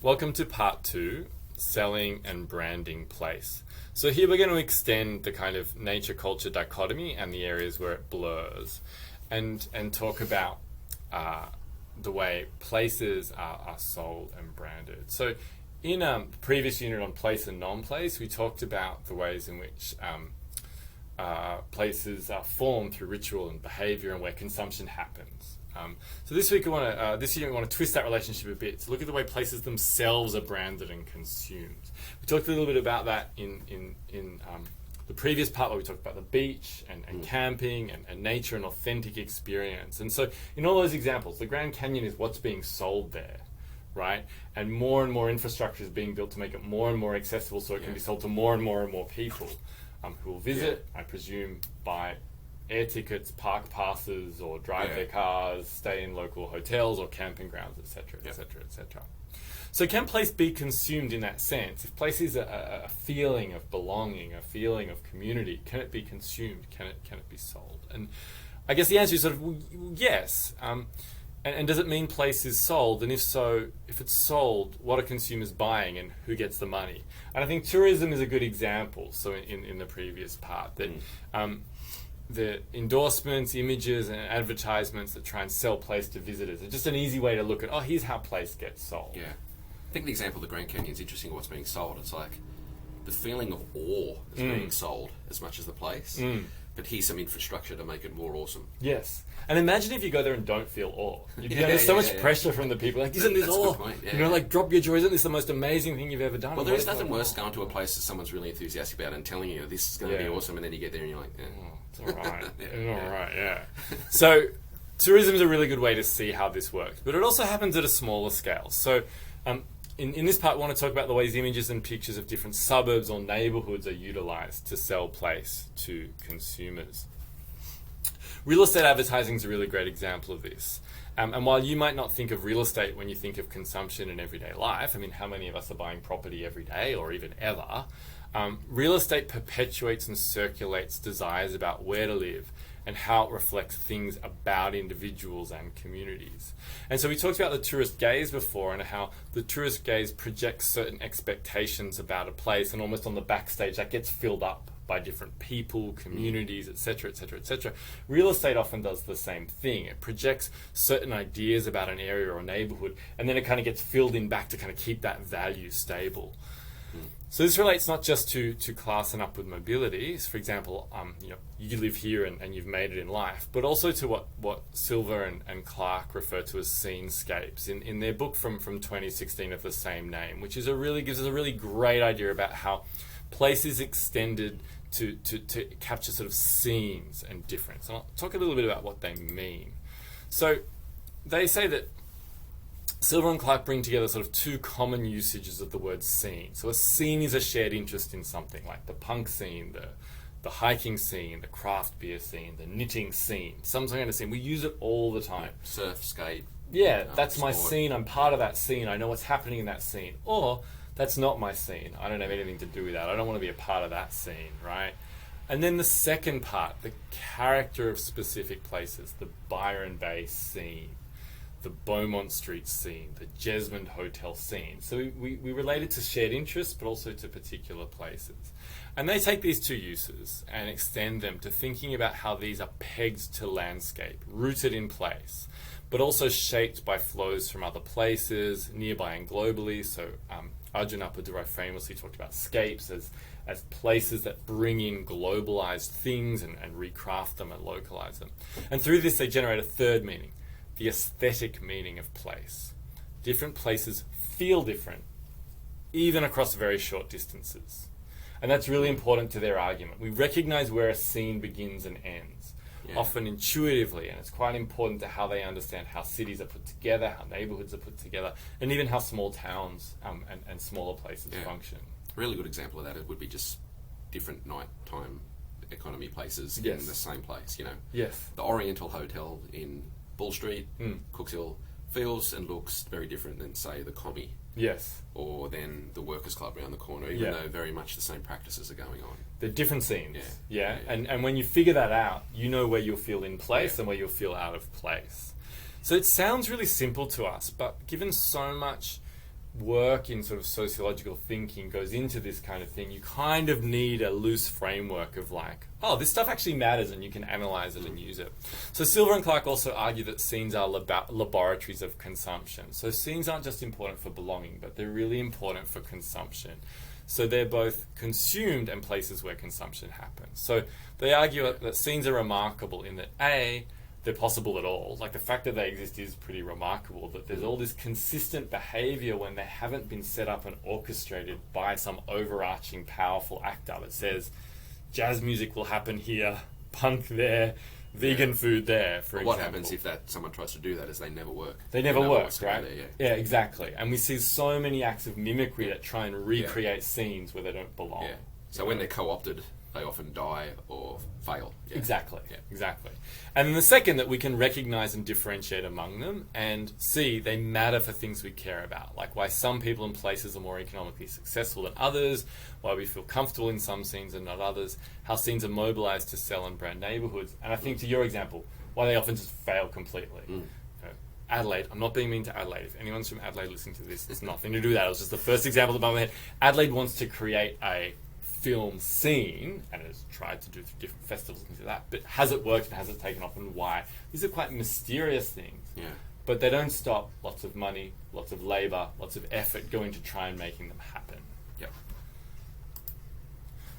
Welcome to part 2, selling and branding place. So here we're going to extend the kind of nature-culture dichotomy and the areas where it blurs and talk about the way places are sold and branded. So in the previous unit on place and non-place, we talked about the ways in which places are formed through ritual and behavior and where consumption happens. So this week, this year, we want to twist that relationship a bit to look at the way places themselves are branded and consumed. We talked a little bit about that in the previous part where we talked about the beach and camping and nature and authentic experience. And so in all those examples, the Grand Canyon is what's being sold there, right? And more infrastructure is being built to make it more and more accessible so it can be sold to more and more people who will visit, I presume, buy air tickets, park passes, or drive their cars, stay in local hotels or camping grounds, etc., etc., etc. So can place be consumed in that sense? If place is a feeling of belonging, a feeling of community, can it be consumed? Can it be sold? And I guess the answer is sort of yes. And does it mean place is sold? And if so, if it's sold, what are consumers buying and who gets the money? And I think tourism is a good example. So in the previous part that the endorsements, images, and advertisements that try and sell place to visitors are just an easy way to look at, here's how place gets sold. Yeah. I think the example of the Grand Canyon is interesting, what's being sold. It's like the feeling of awe is being sold as much as the place. But here's some infrastructure to make it more awesome. Yes. And imagine if you go there and don't feel awe. There's so much pressure from the people. Like, isn't this awe? Like, drop your jaw. Isn't this the most amazing thing you've ever done? Well, there's nothing worse going to a place that someone's really enthusiastic about and telling you this is going to be awesome, and then you get there and you're like, it's all right. It's all right, So tourism is a really good way to see how this works. But it also happens at a smaller scale. So in this part, we want to talk about the ways images and pictures of different suburbs or neighbourhoods are utilised to sell place to consumers. Real estate advertising is a really great example of this. And while you might not think of real estate when you think of consumption in everyday life, I mean, how many of us are buying property every day or even ever? Real estate perpetuates and circulates desires about where to live and how it reflects things about individuals and communities. And so we talked about the tourist gaze before and how the tourist gaze projects certain expectations about a place, and almost on the backstage that gets filled up by different people, communities, etc., etc., etc. Real estate often does the same thing. It projects certain ideas about an area or a neighborhood, and then it kind of gets filled in back to kind of keep that value stable. So this relates not just to class and upward mobility. So for example, you live here and you've made it in life, but also to what Silver and Clark refer to as scenescapes in their book from 2016 of the same name, which gives us a really great idea about how place is extended to capture sort of scenes and difference. And I'll talk a little bit about what they mean. So they say that Silver and Clark bring together sort of two common usages of the word scene. So a scene is a shared interest in something, like the punk scene, the hiking scene, the craft beer scene, the knitting scene, some kind of scene. We use it all the time. Surf, skate. Yeah, that's my scene. I'm part of that scene. I know what's happening in that scene. Or that's not my scene. I don't have anything to do with that. I don't want to be a part of that scene, right? And then the second part, the character of specific places, the Byron Bay scene, the Beaumont Street scene, the Jesmond Hotel scene. So we relate it to shared interests, but also to particular places. And they take these two uses and extend them to thinking about how these are pegged to landscape, rooted in place, but also shaped by flows from other places, nearby and globally. So Arjun Appadura famously talked about scapes as places that bring in globalized things and recraft them and localize them. And through this, they generate a third meaning, the aesthetic meaning of place. Different places feel different, even across very short distances. And that's really important to their argument. We recognize where a scene begins and ends, often intuitively, and it's quite important to how they understand how cities are put together, how neighborhoods are put together, and even how small towns and smaller places function. A really good example of that would be just different nighttime economy places in the same place, Yes. The Oriental Hotel in Bull Street, Cookshill, feels and looks very different than, say, the Commie. Yes. Or then the Workers' Club around the corner, even though very much the same practices are going on. They're different scenes. And when you figure that out, you know where you'll feel in place and where you'll feel out of place. So it sounds really simple to us, but given so much work in sort of sociological thinking goes into this kind of thing, you kind of need a loose framework of like, oh, this stuff actually matters and you can analyze it and use it. So Silver and Clark also argue that scenes are laboratories of consumption. So scenes aren't just important for belonging, but they're really important for consumption. So they're both consumed and places where consumption happens. So they argue that scenes are remarkable in that A, they're possible at all. Like the fact that they exist is pretty remarkable, that there's all this consistent behavior when they haven't been set up and orchestrated by some overarching powerful actor that says jazz music will happen here, punk there, vegan food there, for example. What happens if someone tries to do that is they never work. They never work, right? There, yeah, exactly. And we see so many acts of mimicry that try and recreate scenes where they don't belong. Yeah. So when they're co-opted, they often die or fail. Yeah. Exactly. Yeah. Exactly. And then the second, that we can recognize and differentiate among them and see they matter for things we care about, like why some people and places are more economically successful than others, why we feel comfortable in some scenes and not others, how scenes are mobilized to sell and brand neighborhoods, and I think to your example, why they often just fail completely. You know, Adelaide, I'm not being mean to Adelaide. If anyone's from Adelaide listening to this, there's nothing to do with that. It was just the first example of my head. Adelaide wants to create a film scene and has tried to do different festivals and things like that, but has it worked and has it taken off, and why? These are quite mysterious things, but they don't stop lots of money, lots of labour, lots of effort going to try and making them happen.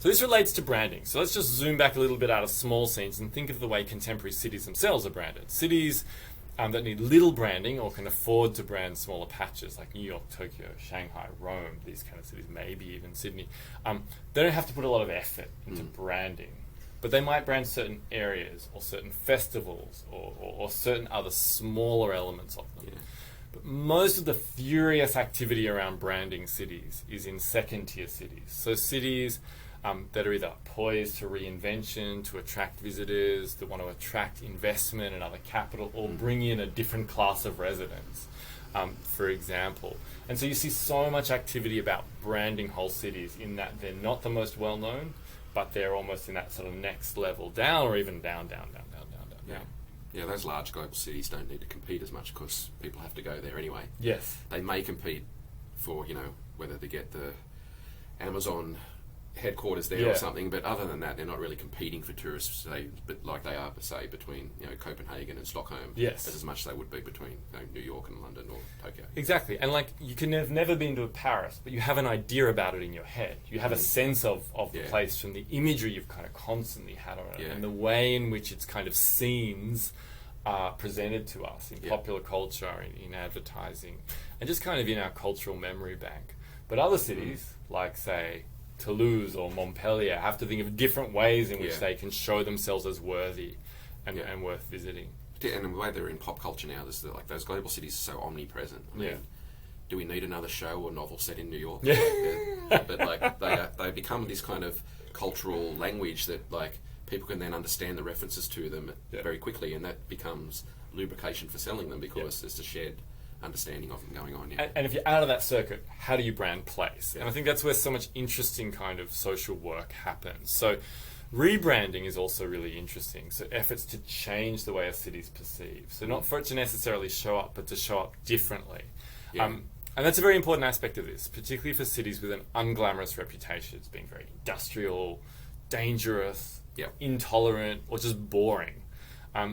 So this relates to branding. So let's just zoom back a little bit out of small scenes and think of the way contemporary cities themselves are branded. Cities that need little branding or can afford to brand smaller patches, like New York, Tokyo, Shanghai, Rome, these kind of cities, maybe even Sydney, they don't have to put a lot of effort into branding, but they might brand certain areas or certain festivals or certain other smaller elements of them. But most of the furious activity around branding cities is in second-tier cities. So cities that are either poised to reinvention, to attract visitors, that want to attract investment and other capital, or bring in a different class of residents, for example. And so you see so much activity about branding whole cities in that they're not the most well-known, but they're almost in that sort of next level down, or even down. Yeah, those large global cities don't need to compete as much because people have to go there anyway. Yes. They may compete for, whether they get the Amazon headquarters there or something, but other than that, they're not really competing for tourists, but like they are, say, between Copenhagen and Stockholm, as much as they would be between New York and London or Tokyo. Exactly, and like you can have never been to Paris, but you have an idea about it in your head. You have a sense of the place from the imagery you've kind of constantly had on it, and the way in which its kind of scenes are presented to us in popular culture, in advertising, and just kind of in our cultural memory bank. But other cities, like say Toulouse or Montpellier, have to think of different ways in which they can show themselves as worthy and worth visiting. And the way they're in pop culture now, like those global cities are so omnipresent. I mean, do we need another show or novel set in New York? But like they become this kind of cultural language that like people can then understand the references to them very quickly, and that becomes lubrication for selling them because there's a shared understanding of them going on. And if you're out of that circuit, how do you brand place? And I think that's where so much interesting kind of social work happens. So rebranding is also really interesting. So efforts to change the way a city's perceived. So not for it to necessarily show up, but to show up differently. And that's a very important aspect of this, particularly for cities with an unglamorous reputation as being very industrial, dangerous, intolerant, or just boring.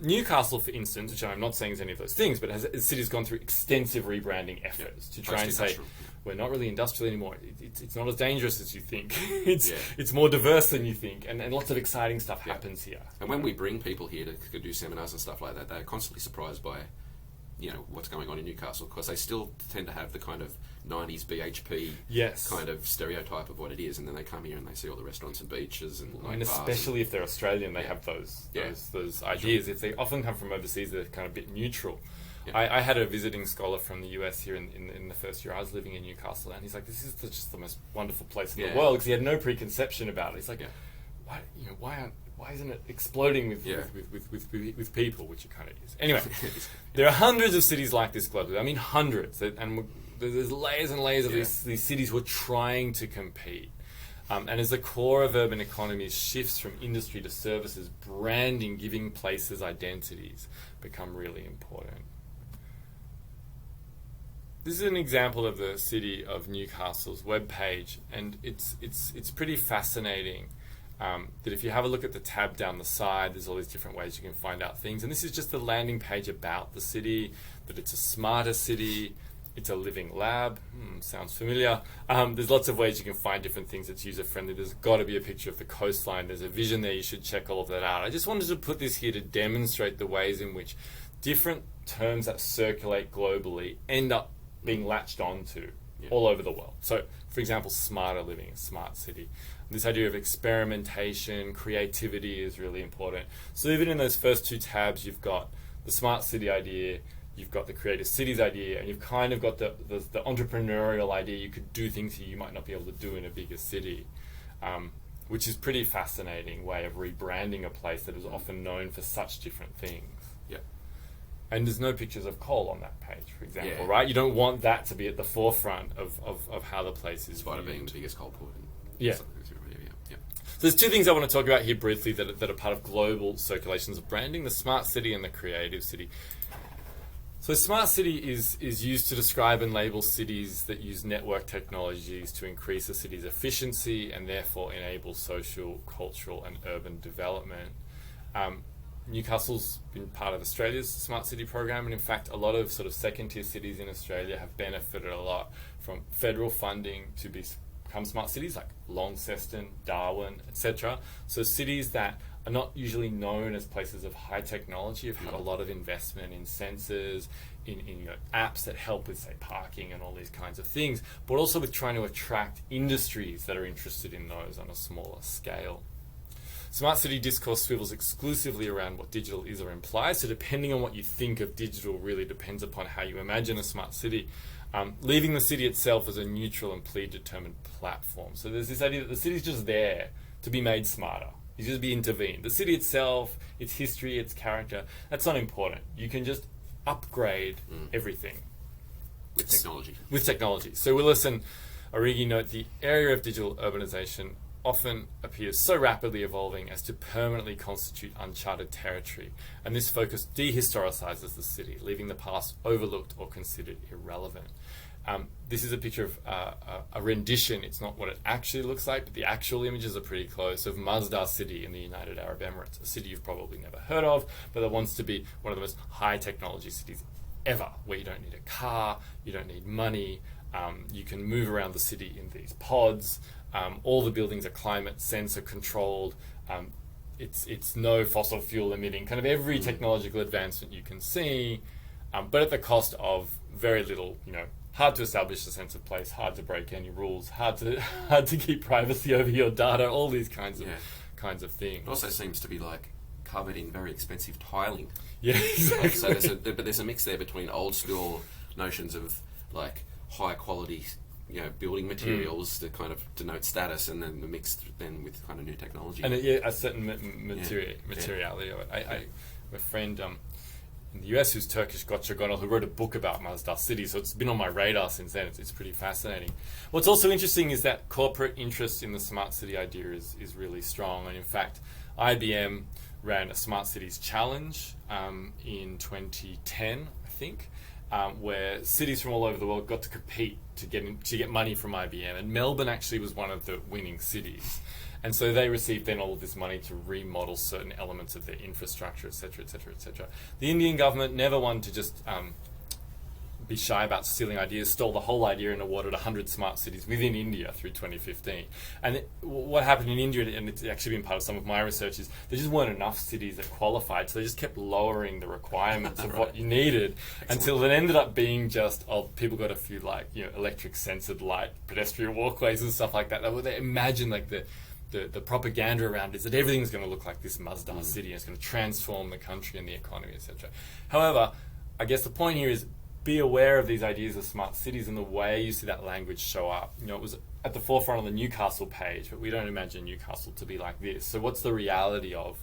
Newcastle, for instance, which I'm not saying is any of those things, but the city's gone through extensive rebranding efforts to try and say, we're not really industrial anymore. It's not as dangerous as you think. It's more diverse than you think, and lots of exciting stuff happens here. And when we bring people here to do seminars and stuff like that, they're constantly surprised by what's going on in Newcastle, because they still tend to have the kind of 90s BHP kind of stereotype of what it is, and then they come here and they see all the restaurants and beaches and and especially if they're Australian, they have those ideas. If they often come from overseas, they're kind of a bit neutral. I had a visiting scholar from the US here in the first year I was living in Newcastle, and he's like, this is just the most wonderful place in the world, because he had no preconception about it. He's like, why isn't it exploding with people, which it kind of is. Anyway, there are hundreds of cities like this globally. I mean, hundreds. And there's layers and layers of these cities who are trying to compete. And as the core of urban economies shifts from industry to services, branding, giving places identities, become really important. this is an example of the City of Newcastle's webpage, and it's pretty fascinating. That if you have a look at the tab down the side, there's all these different ways you can find out things. And this is just the landing page about the city, that it's a smarter city, it's a living lab. Sounds familiar. There's lots of ways you can find different things that's user-friendly. There's got to be a picture of the coastline. There's a vision there. You should check all of that out. I just wanted to put this here to demonstrate the ways in which different terms that circulate globally end up being latched onto all over the world. So, for example, smarter living, a smart city. This idea of experimentation, creativity is really important. So even in those first two tabs, you've got the smart city idea, you've got the creative cities idea, and you've kind of got the entrepreneurial idea. You could do things that you might not be able to do in a bigger city, which is pretty fascinating way of rebranding a place that is often known for such different things. Yeah. And there's no pictures of coal on that page, for example, right? You don't want that to be at the forefront of how the place is despite it viewed. being the biggest coal port. Yeah. So there's two things I want to talk about here briefly that are part of global circulations of branding, the smart city and the creative city. So smart city is used to describe and label cities that use network technologies to increase a city's efficiency and therefore enable social, cultural and urban development. Newcastle's been part of Australia's smart city program, and in fact a lot of sort of second tier cities in Australia have benefited a lot from federal funding to become smart cities like Launceston, Darwin, etc. So cities that are not usually known as places of high technology have had a lot of investment in sensors, in apps that help with, say, parking and all these kinds of things, but also with trying to attract industries that are interested in those on a smaller scale. Smart city discourse swivels exclusively around what digital is or implies, so depending on what you think of digital really depends upon how you imagine a smart city. Leaving the city itself as a neutral and predetermined platform. So there's this idea that the city's just there to be made smarter. It's just be intervened. The city itself, its history, its character, that's not important. You can just upgrade everything. With technology. With technology. So Willis and Origi note the area of digital urbanization often appears so rapidly evolving as to permanently constitute uncharted territory, and this focus dehistoricizes the city, leaving the past overlooked or considered irrelevant. This is a picture of a rendition. It's not what it actually looks like, but the actual images are pretty close, of Masdar City in the United Arab Emirates, a city you've probably never heard of, but that wants to be one of the most high technology cities ever, where you don't need a car, you don't need money, you can move around the city in these pods. All the buildings are climate sensor controlled. It's no fossil fuel emitting, kind of every technological advancement you can see, but at the cost of very little, hard to establish a sense of place, hard to break any rules, hard to keep privacy over your data, all these kinds of things. It also seems to be covered in very expensive tiling. Yeah, exactly. But there's a mix there between old school notions of high quality building materials that kind of denote status, and then the mix then with kind of new technology. And a certain materiality of it. I have a friend in the US who's Turkish, Gökçe, who wrote a book about Masdar City, so it's been on my radar since then. It's pretty fascinating. What's also interesting is that corporate interest in the smart city idea is really strong, and in fact IBM ran a Smart Cities Challenge in 2010, I think, where cities from all over the world got to compete to get money from IBM, and Melbourne actually was one of the winning cities, and so they received then all of this money to remodel certain elements of their infrastructure, etc., etc., etc. The Indian government never wanted to just be shy about stealing ideas, stole the whole idea and awarded 100 smart cities within India through 2015. And what happened in India, and it's actually been part of some of my research, is there just weren't enough cities that qualified, so they just kept lowering the requirements of what you needed. Excellent. Until it ended up being just, people got a few electric censored light pedestrian walkways and stuff like that. They imagine the propaganda around it is that everything's going to look like this Masdar city, and it's going to transform the country and the economy, etc. However, I guess the point here is be aware of these ideas of smart cities and the way you see that language show up. It was at the forefront on the Newcastle page, but we don't imagine Newcastle to be like this. So what's the reality of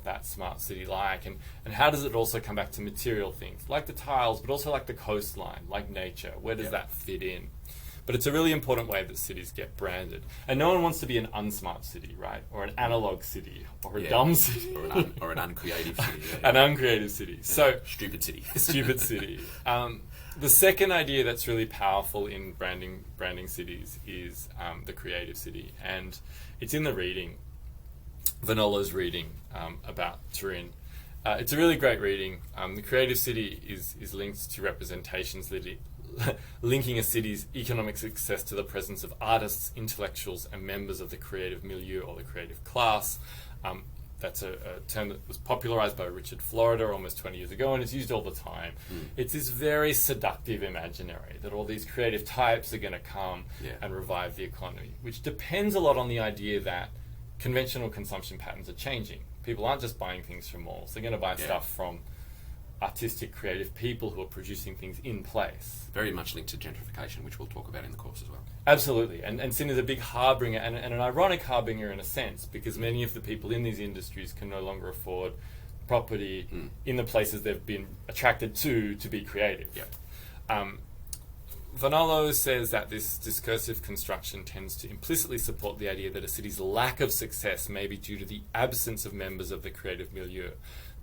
that smart city like? And how does it also come back to material things, like the tiles, but also like the coastline, like nature? Where does that fit in? But it's a really important way that cities get branded. And no one wants to be an unsmart city, right? Or an analog city, or a dumb city. Or an uncreative city. An uncreative city. So stupid city. Stupid city. The second idea that's really powerful in branding cities is the creative city, and it's in the reading, Vanolo's reading about Turin. It's a really great reading. The creative city is linked to representations linking a city's economic success to the presence of artists, intellectuals, and members of the creative milieu or the creative class. That's a term that was popularized by Richard Florida almost 20 years ago, and it's used all the time. It's this very seductive imaginary that all these creative types are going to come and revive the economy, which depends a lot on the idea that conventional consumption patterns are changing. People aren't just buying things from malls. They're going to buy stuff from artistic, creative people who are producing things in place. Very much linked to gentrification, which we'll talk about in the course as well. Absolutely. And sin is a big harbinger, and an ironic harbinger in a sense, because many of the people in these industries can no longer afford property in the places they've been attracted to be creative. Vanolo says that this discursive construction tends to implicitly support the idea that a city's lack of success may be due to the absence of members of the creative milieu,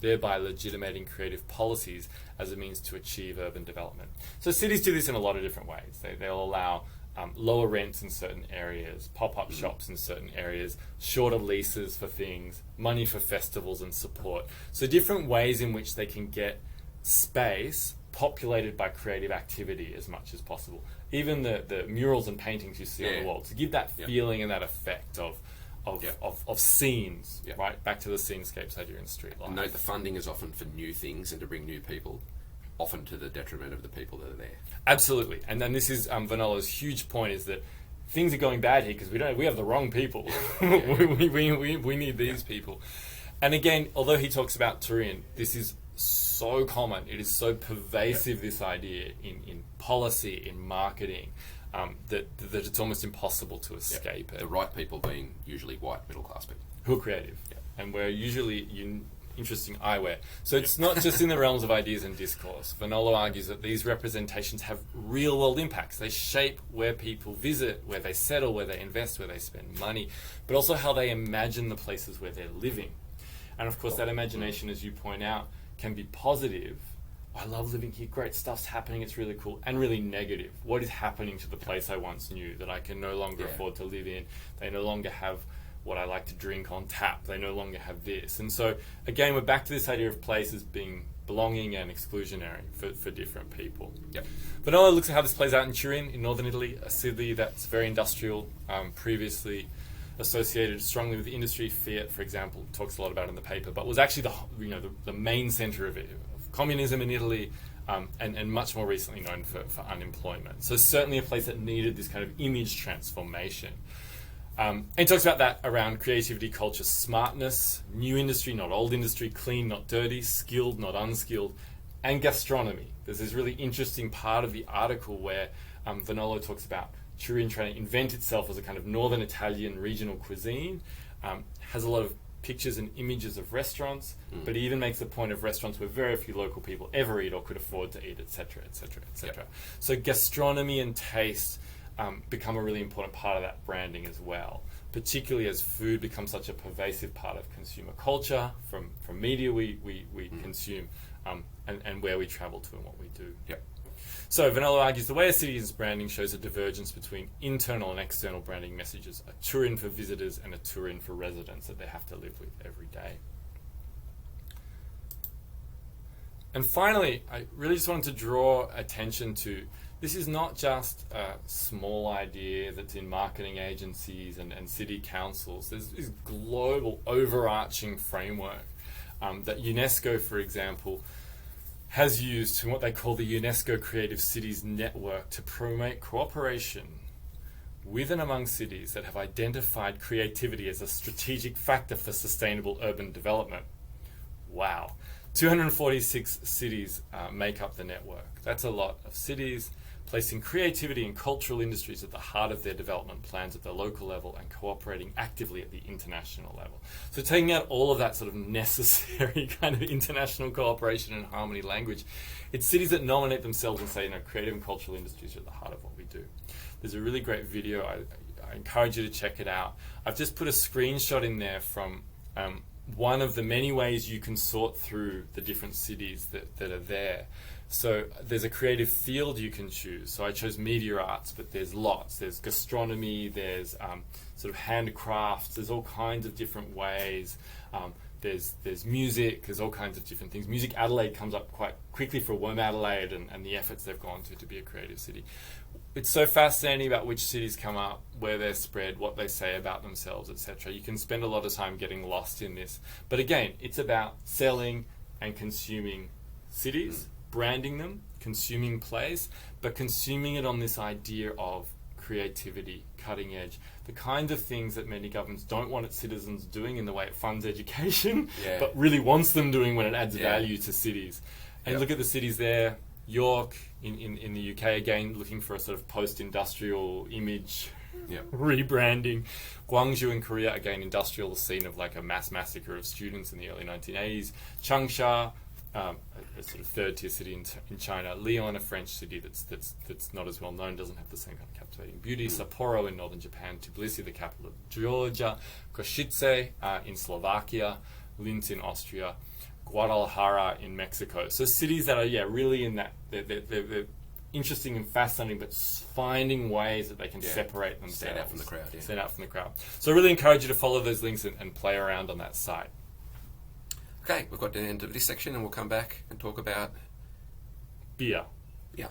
thereby legitimating creative policies as a means to achieve urban development. So cities do this in a lot of different ways. They'll allow lower rents in certain areas, pop-up shops in certain areas, shorter leases for things, money for festivals and support. So different ways in which they can get space populated by creative activity as much as possible. Even the murals and paintings you see on the wall, to give that feeling and that effect of scenes, right? Back to the scenescapes idea in street life. Note the funding is often for new things and to bring new people, often to the detriment of the people that are there. Absolutely. And then this is Vanolo's huge point, is that things are going bad here because we have the wrong people. we need these people. And again, although he talks about Turin, this is so common, it is so pervasive, this idea in policy, in marketing, that it's almost impossible to escape it. The right people being usually white middle-class people. Who are creative. And we're usually interesting eyewear. So it's not just in the realms of ideas and discourse. Vanolo argues that these representations have real-world impacts. They shape where people visit, where they settle, where they invest, where they spend money, but also how they imagine the places where they're living. And of course, that imagination, as you point out, can be positive. I love living here, great stuff's happening, it's really cool, and really negative. What is happening to the place I once knew that I can no longer afford to live in? They no longer have what I like to drink on tap. They no longer have this. And so, again, we're back to this idea of places being belonging and exclusionary for different people. Vanolo looks at how this plays out in Turin, in northern Italy, a city that's very industrial, previously associated strongly with the industry. Fiat, for example, talks a lot about it in the paper, but was actually the main centre of communism in Italy, and much more recently known for unemployment. So certainly a place that needed this kind of image transformation. And he talks about that around creativity, culture, smartness, new industry, not old industry, clean, not dirty, skilled, not unskilled, and gastronomy. There's this really interesting part of the article where Vanolo talks about Turin trying to invent itself as a kind of northern Italian regional cuisine, has a lot of pictures and images of restaurants, but he even makes the point of restaurants where very few local people ever eat or could afford to eat, etc., etc., etc. So gastronomy and taste become a really important part of that branding as well, particularly as food becomes such a pervasive part of consumer culture, from media we consume, and where we travel to and what we do. So Vanolo argues the way a city's branding shows a divergence between internal and external branding messages, a Turin for visitors and a Turin for residents that they have to live with every day. And finally, I really just wanted to draw attention to, this is not just a small idea that's in marketing agencies and city councils. There's this global overarching framework that UNESCO, for example, has used in what they call the UNESCO Creative Cities Network to promote cooperation with and among cities that have identified creativity as a strategic factor for sustainable urban development. Wow. 246 cities make up the network. That's a lot of cities placing creativity and cultural industries at the heart of their development plans at the local level and cooperating actively at the international level. So taking out all of that sort of necessary kind of international cooperation and harmony language, it's cities that nominate themselves and say, creative and cultural industries are at the heart of what we do. There's a really great video. I encourage you to check it out. I've just put a screenshot in there from one of the many ways you can sort through the different cities that are there. So there's a creative field you can choose. So I chose media arts, but there's lots. There's gastronomy, there's sort of handcrafts, there's all kinds of different ways. There's music, there's all kinds of different things. Music Adelaide comes up quite quickly for WOM Adelaide and the efforts they've gone to be a creative city. It's so fascinating about which cities come up, where they're spread, what they say about themselves, etc. You can spend a lot of time getting lost in this. But again, it's about selling and consuming cities, branding them, consuming place, but consuming it on this idea of creativity, cutting edge, the kind of things that many governments don't want its citizens doing in the way it funds education, but really wants them doing when it adds value to cities. And look at the cities there. York in the UK, again, looking for a sort of post-industrial image, rebranding. Gwangju in Korea, again, industrial scene of like a mass massacre of students in the early 1980s. Changsha, a sort of third-tier city in China. Lyon, a French city that's not as well known, doesn't have the same kind of captivating beauty. Sapporo in northern Japan. Tbilisi, the capital of Georgia. Košice in Slovakia. Linz in Austria. Guadalajara in Mexico. So cities that are really in that they're interesting and fascinating, but finding ways that they can separate themselves, stand out from the crowd. Stand out from the crowd. So I really encourage you to follow those links and play around on that site. Okay, we've got to the end of this section, and we'll come back and talk about beer. Yeah.